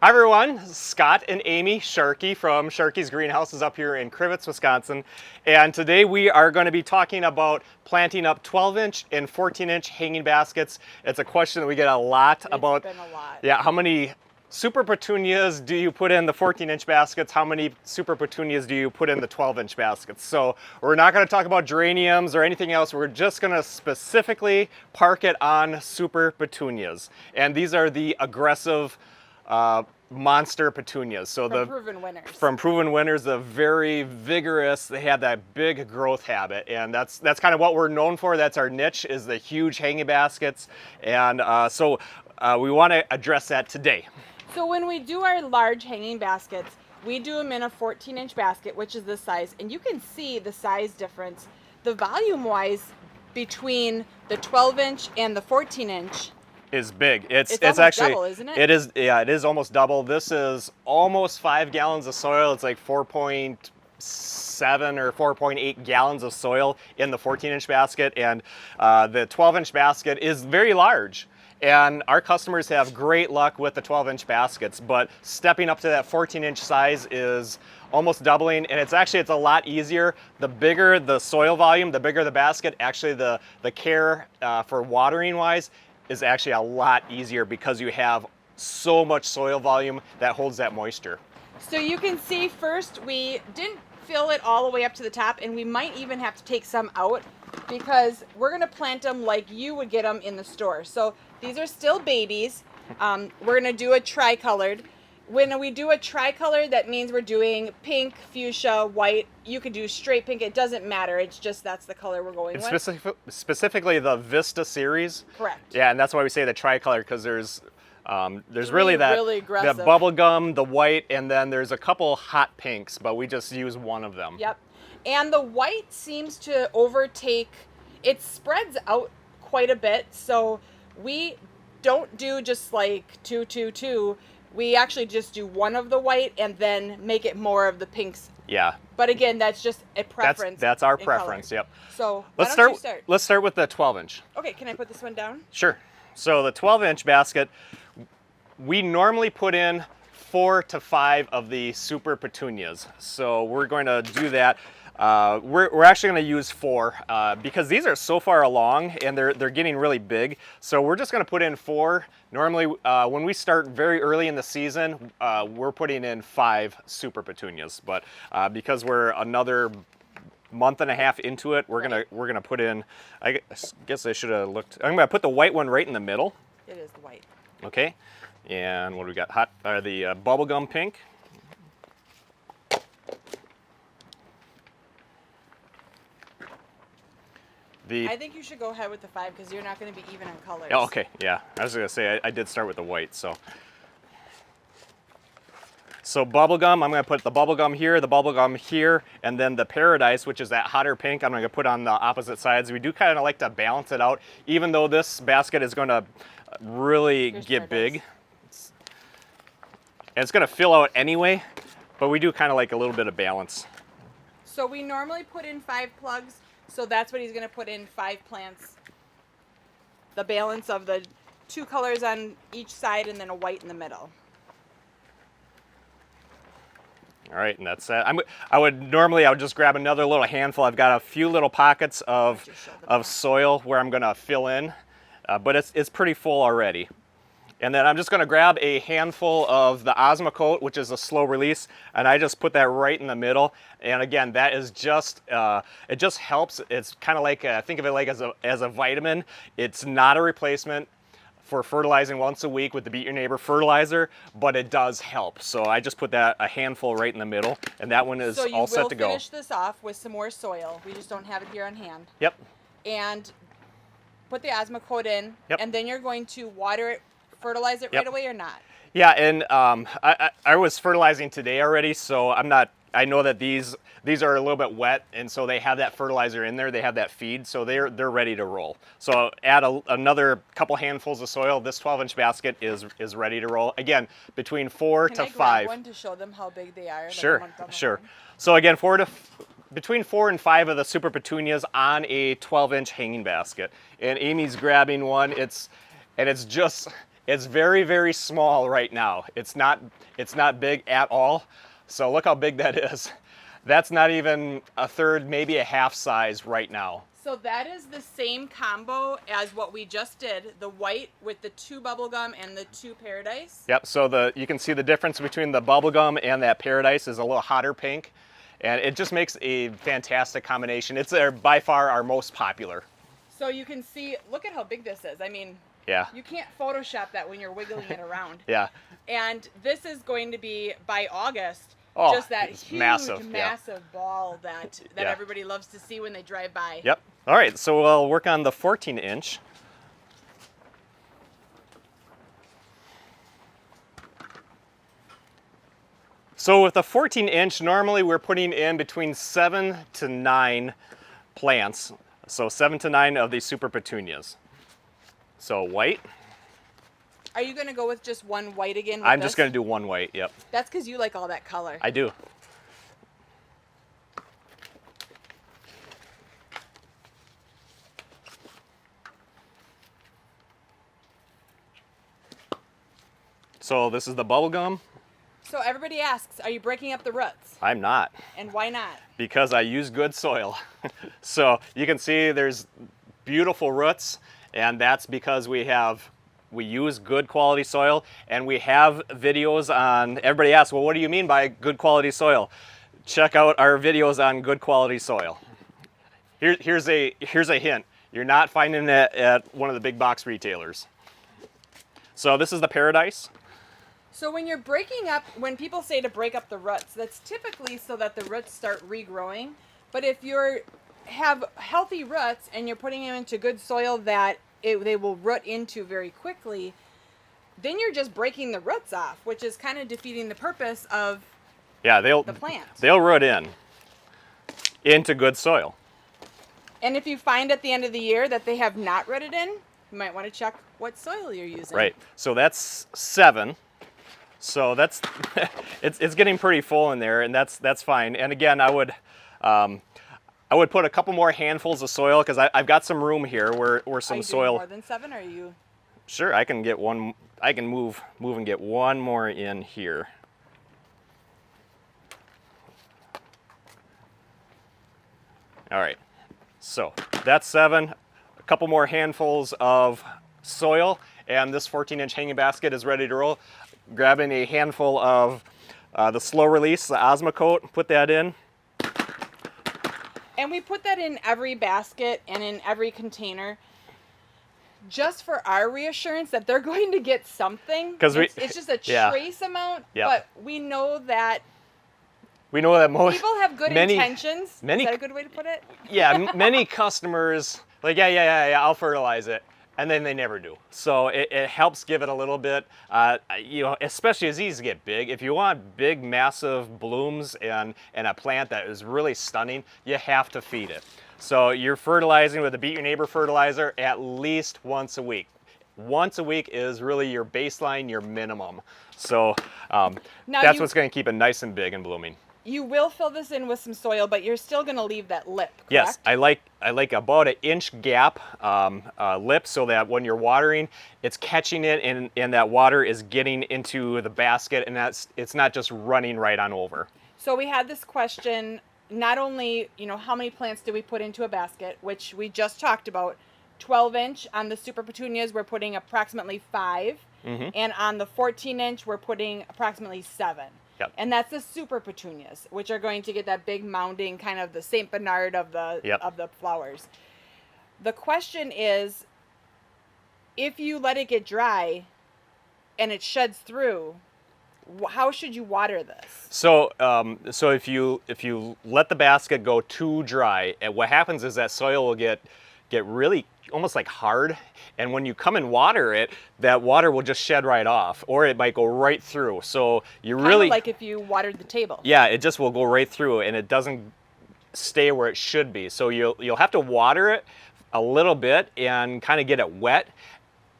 Hi everyone, Scott and Amy Sharkey from Sharkey's Greenhouses up here in Crivets, Wisconsin. And today we are going to be talking about planting up 12-inch and 14-inch hanging baskets. It's a question that we get a lot about. It's been a lot. Yeah, how many Super Petunias do you put in the 14-inch baskets? How many Super Petunias do you put in the 12-inch baskets? So we're not going to talk about geraniums or anything else. We're just going to specifically park it on Super Petunias. And these are the aggressive monster petunias. So From Proven Winners. From Proven Winners, the very vigorous, they have that big growth habit, and that's kind of what we're known for. That's our niche, is the huge hanging baskets, and so we want to address that today. So when we do our large hanging baskets, we do them in a 14-inch basket, which is this size, and you can see the size difference, the volume-wise, between the 12-inch and the 14-inch. Is big. It's actually double, isn't it? It is, yeah, it is almost double. This is almost 5 gallons of soil. It's like 4.7 or 4.8 gallons of soil in the 14-inch basket, and the 12-inch basket is very large. And our customers have great luck with the 12-inch baskets, but stepping up to that 14-inch size is almost doubling, and it's a lot easier. The bigger the soil volume, the bigger the basket. Actually, the care for watering wise is actually a lot easier because you have so much soil volume that holds that moisture. So you can see first we didn't fill it all the way up to the top, and we might even have to take some out because we're going to plant them like you would get them in the store. So these are still babies. We're going to do a tricolored. When we do a tricolored, that means we're doing pink, fuchsia, white. You could do straight pink. It doesn't matter. It's just that's the color we're going with. Specifically the Vista series. Correct. Yeah, and that's why we say the tricolor, because there's really that really aggressive. The bubble gum, the white, and then there's a couple hot pinks, but we just use one of them. Yep. And the white seems to overtake. It spreads out quite a bit, so we don't do just like 2, 2, 2. We actually just do one of the white and then make it more of the pinks. Yeah. But again, that's just a preference. That's our preference. Yep. So Let's start with the 12-inch. Okay, can I put this one down? Sure. So the 12-inch basket, we normally put in 4 to 5 of the Super Petunias. So we're going to do that. We're actually going to use 4 because these are so far along and they're getting really big. So we're just going to put in 4. Normally, when we start very early in the season, we're putting in 5 Super Petunias. But because we're another month and a half into it, we're gonna put in. I guess I should have looked. I'm gonna put the white one right in the middle. It is the white. Okay. And what do we got? The bubblegum pink. I think you should go ahead with the 5 because you're not going to be even on colors. Oh, okay, yeah. I was going to say I did start with the white, so. So bubblegum, I'm going to put the bubblegum here, and then the Paradise, which is that hotter pink, I'm going to put on the opposite sides. We do kind of like to balance it out, even though this basket is going to really get big. And it's going to fill out anyway, but we do kind of like a little bit of balance. So we normally put in 5 plugs. So that's what he's going to put in, 5 plants. The balance of the 2 colors on each side and then a white in the middle. All right, and that's that. I would just grab another little handful. I've got a few little pockets of soil where I'm going to fill in, but it's pretty full already. And then I'm just going to grab a handful of the Osmocote, which is a slow release, and I just put that right in the middle. And again, that is just, it just helps. It's kind of like, think of it like as a vitamin. It's not a replacement for fertilizing once a week with the Beat Your Neighbor fertilizer, but it does help. So I just put a handful right in the middle, and that one is all set to go. So you will finish this off with some more soil. We just don't have it here on hand. Yep. And put the Osmocote in, and then you're going to water it, fertilize it right away or not? Yeah, and I was fertilizing today already, so I'm not. I know that these are a little bit wet, and so they have that fertilizer in there. They have that feed, so they're ready to roll. So add another couple handfuls of soil. This 12-inch basket is ready to roll. Again, between 4 to 5. Can I grab one to show them how big they are? Sure, sure. So again, between 4 and 5 of the Super Petunias on a 12-inch hanging basket. And Amy's grabbing one. It's It's very, very small right now. It's not big at all. So look how big that is. That's not even a third, maybe a half size right now. So that is the same combo as what we just did, the white with the 2 bubblegum and the 2 paradise. Yep, so you can see the difference between the bubblegum and that paradise is a little hotter pink. And it just makes a fantastic combination. It's by far our most popular. So you can see, look at how big this is. I mean, yeah, you can't Photoshop that when you're wiggling it around. Yeah. And this is going to be, by August, Oh, just that it's huge, massive, massive ball that Yeah. everybody loves to see when they drive by. Yep. All right, so we'll work on the 14-inch. So with a 14-inch, normally we're putting in between 7 to 9 plants. So 7 to 9 of these Super Petunias. So white. Are you going to go with just one white again? I'm just going to do one white, yep. That's because you like all that color. I do. So this is the bubble gum. So everybody asks, are you breaking up the roots? I'm not, And why not? because I use good soil. So you can see there's beautiful roots, and that's because we use good quality soil, and we have videos on. Everybody asks, well, what do you mean by good quality soil? Check out our videos on good quality soil. Here's a hint. You're not finding it at one of the big box retailers. So this is the paradise. So when you're breaking up, when people say to break up the roots, that's typically so that the roots start regrowing. But if you have healthy roots and you're putting them into good soil that they will root into very quickly, then you're just breaking the roots off, which is kind of defeating the purpose of the plant. They'll root into good soil. And if you find at the end of the year that they have not rooted in, you might want to check what soil you're using. Right. So that's 7. So that's it's getting pretty full in there, and that's fine. And again, I would put a couple more handfuls of soil because I've got some room here where some are you soil. doing more than 7, or are you? Sure, I can get one. I can move and get one more in here. All right. So that's 7. A couple more handfuls of soil, and this 14-inch hanging basket is ready to roll. Grabbing a handful of the slow release, the Osmocote, put that in. And we put that in every basket and in every container just for our reassurance that they're going to get something. Because it's just a trace amount, but we know that most people have good intentions. Is that a good way to put it? Yeah, many customers like, yeah, I'll fertilize it. And then they never do. So it helps give it a little bit, especially as these get big. If you want big, massive blooms and a plant that is really stunning, you have to feed it. So you're fertilizing with a Beat Your Neighbor fertilizer at least once a week. Once a week is really your baseline, your minimum. So that's what's going to keep it nice and big and blooming. You will fill this in with some soil, but you're still going to leave that lip, correct? Yes, I like about an inch gap lip so that when you're watering, it's catching it and that water is getting into the basket, and it's not just running right on over. So we had this question, not only, how many plants do we put into a basket, which we just talked about. 12-inch on the Super Petunias, we're putting approximately 5. Mm-hmm. And on the 14-inch, we're putting approximately 7. Yep. And that's the Super Petunias, which are going to get that big mounding, kind of the Saint Bernard of the flowers. The question is, if you let it get dry and it sheds through, how should you water this? So if you let the basket go too dry, and what happens is that soil will get really almost like hard, and when you come and water it, that water will just shed right off, or it might go right through. So you really, like if you watered the table. Yeah, it just will go right through, and it doesn't stay where it should be. So you'll have to water it a little bit and kind of get it wet.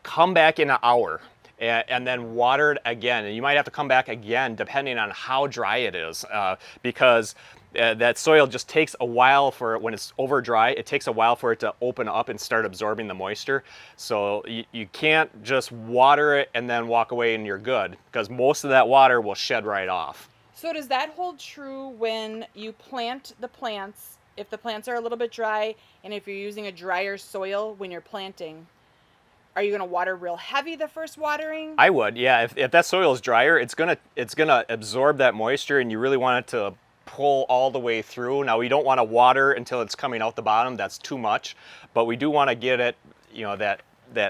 Come back in an hour and then water it again, and you might have to come back again depending on how dry it is, because that soil just takes a while for when it's over dry. It takes a while for it to open up and start absorbing the moisture. So you can't just water it and then walk away and you're good, because most of that water will shed right off. So does that hold true when you plant the plants? If the plants are a little bit dry, and if you're using a drier soil when you're planting, are you going to water real heavy the first watering? I would, yeah. If that soil is drier, it's gonna absorb that moisture, and you really want it to pull all the way through. Now, we don't want to water until it's coming out the bottom. That's too much. But we do want to get it, you know, that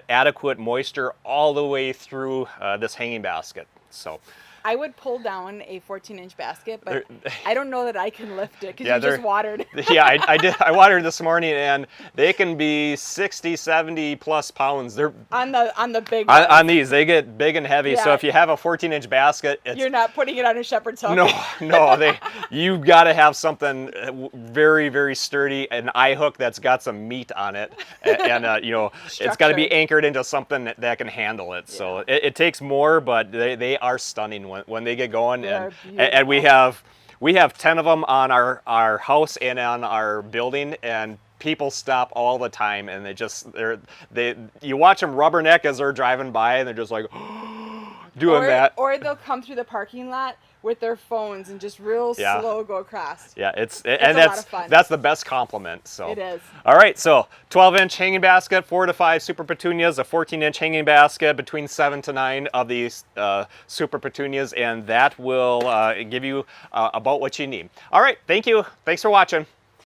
adequate moisture all the way through this hanging basket. So I would pull down a 14-inch basket, but I don't know that I can lift it because Yeah, you just watered. Yeah, I did. I watered this morning, and they can be 60, 70 plus pounds. They're on the big on these. They get big and heavy. So Yeah. if you have a 14-inch basket, You're not putting it on a shepherd's hook. no, you've got to have something very, very sturdy, an eye hook that's got some meat on it, and you know, it's got to be Structure. anchored into something that can handle it. So it takes more, but they are stunning when they get going. They are And we have 10 of them on our house and on our building, and people stop all the time, and you watch them rubberneck as they're driving by, and they're just like doing that. Or they'll come through the parking lot with their phones and just real slow go across. Yeah, a lot of fun. that's the best compliment. So It is. All right, so 12-inch hanging basket, 4 to 5 Super Petunias, a 14-inch hanging basket, between 7 to 9 of these Super Petunias, and that will give you about what you need. All right, thank you. Thanks for watching.